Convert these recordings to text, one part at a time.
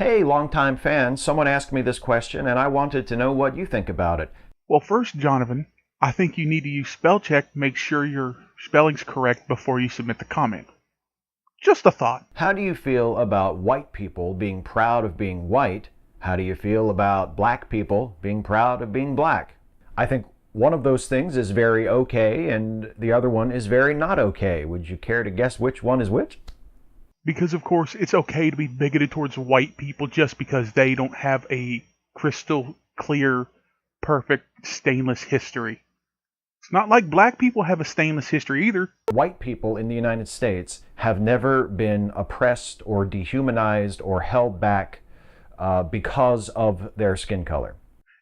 Hey, longtime fan, someone asked me this question and I wanted to know what you think about it. Well, first, Jonathan, I think you need to use spell check to make sure your spelling's correct before you submit the comment. Just a thought. How do you feel about white people being proud of being white? How do you feel about black people being proud of being black? I think one of those things is very okay and the other one is very not okay. Would you care to guess which one is which? Because, of course, it's okay to be bigoted towards white people just because they don't have a crystal clear, perfect, stainless history. It's not like black people have a stainless history either. White people in the United States have never been oppressed or dehumanized or held back because of their skin color.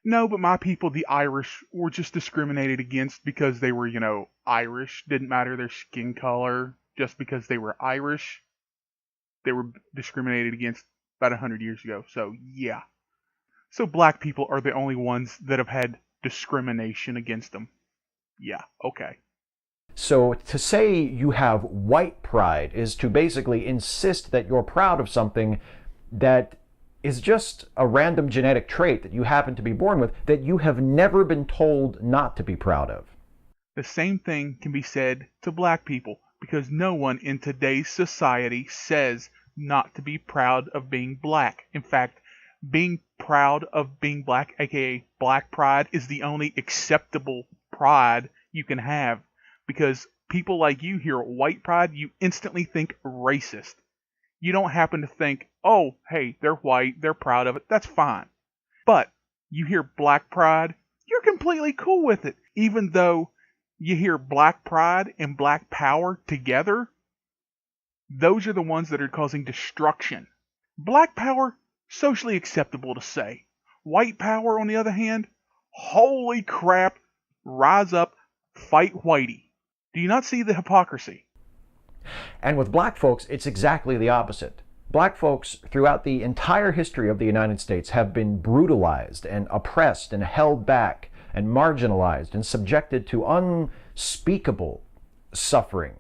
No, but my people, the Irish, were just discriminated against because they were, Irish. Didn't matter their skin color. Just because they were Irish, they were discriminated against about 100 years ago. So, yeah. So black people are the only ones that have had discrimination against them. Yeah, okay. So to say you have white pride is to basically insist that you're proud of something that is just a random genetic trait that you happen to be born with that you have never been told not to be proud of. The same thing can be said to black people because no one in today's society says not to be proud of being black. In fact, being proud of being black, aka black pride, is the only acceptable pride you can have, because people like you hear white pride, you instantly think racist. You don't happen to think, oh, hey, they're white, they're proud of it, that's fine. But you hear black pride, you're completely cool with it. Even though you hear black pride and black power together, those are the ones that are causing destruction. Black power, socially acceptable to say. White power, on the other hand, holy crap, rise up, fight whitey. Do you not see the hypocrisy? And with black folks, it's exactly the opposite. Black folks throughout the entire history of the United States have been brutalized and oppressed and held back and marginalized and subjected to unspeakable suffering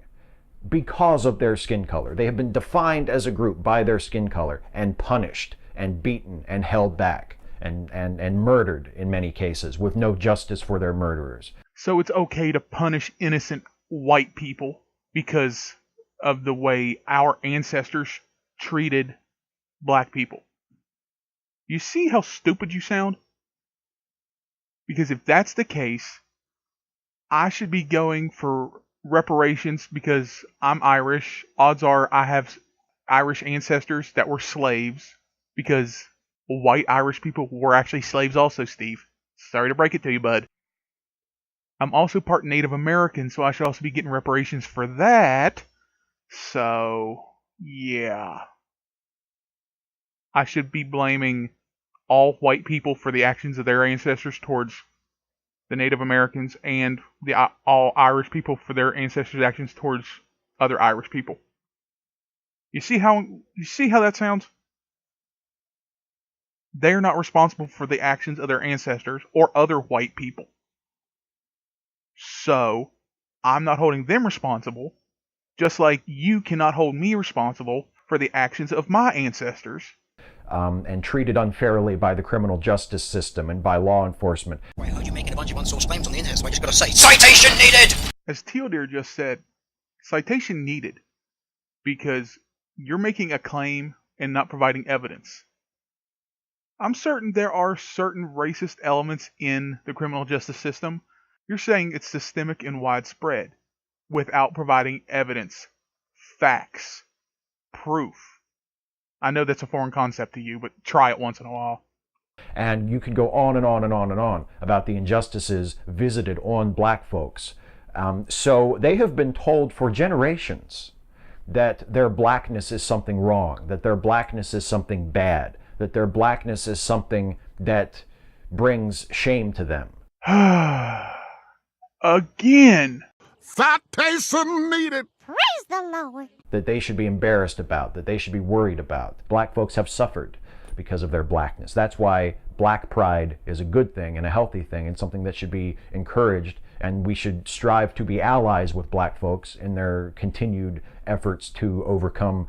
because of their skin color. They have been defined as a group by their skin color and punished and beaten and held back and murdered in many cases with no justice for their murderers. So it's okay to punish innocent white people because of the way our ancestors treated black people. You see how stupid you sound? Because if that's the case, I should be going for reparations because I'm Irish. Odds are I have Irish ancestors that were slaves, because white Irish people were actually slaves also, Steve. Sorry to break it to you, bud. I'm also part Native American, so I should also be getting reparations for that. So, yeah. I should be blaming all white people for the actions of their ancestors towards the Native Americans, and all Irish people for their ancestors' actions towards other Irish people. You see how that sounds? They're not responsible for the actions of their ancestors or other white people. So, I'm not holding them responsible, just like you cannot hold me responsible for the actions of my ancestors. And treated unfairly by the criminal justice system and by law enforcement. Well, I heard you making a bunch of unsourced claims on the internet, so I just gotta say, citation needed! As Teal'c just said, citation needed, because you're making a claim and not providing evidence. I'm certain there are certain racist elements in the criminal justice system. You're saying it's systemic and widespread, without providing evidence, facts, proof. I know that's a foreign concept to you, but try it once in a while. And you could go on and on and on and on about the injustices visited on black folks. So they have been told for generations that their blackness is something wrong, that their blackness is something bad, that their blackness is something that brings shame to them. Again! Citation needed! Praise the Lord! That they should be embarrassed about, that they should be worried about. Black folks have suffered because of their blackness. That's why black pride is a good thing and a healthy thing and something that should be encouraged, and we should strive to be allies with black folks in their continued efforts to overcome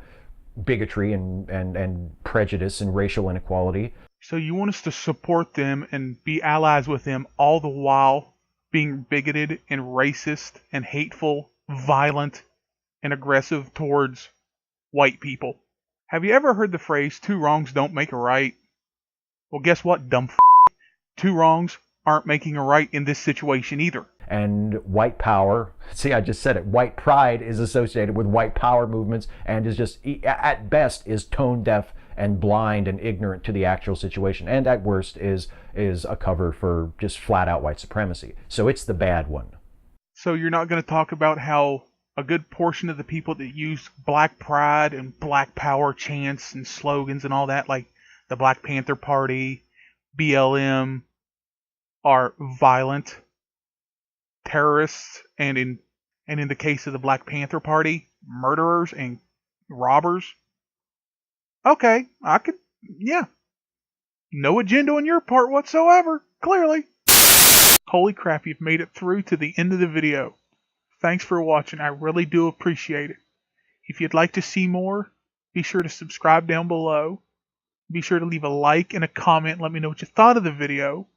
bigotry and prejudice and racial inequality. So you want us to support them and be allies with them, all the while being bigoted and racist and hateful, violent and aggressive towards white people. Have you ever heard the phrase, two wrongs don't make a right? Well, guess what, dumb f***? Two wrongs aren't making a right in this situation either. And white power, see, I just said it, white pride is associated with white power movements and is just, at best, is tone deaf and blind and ignorant to the actual situation, and at worst is a cover for just flat out white supremacy. So it's the bad one. So you're not going to talk about how a good portion of the people that use black pride and black power chants and slogans and all that, like the Black Panther Party, BLM, are violent terrorists, and in the case of the Black Panther Party, murderers and robbers? Okay, yeah. No agenda on your part whatsoever, clearly. Holy crap, you've made it through to the end of the video. Thanks for watching, I really do appreciate it. If you'd like to see more, be sure to subscribe down below. Be sure to leave a like and a comment, let me know what you thought of the video.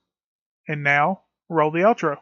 And now, roll the outro.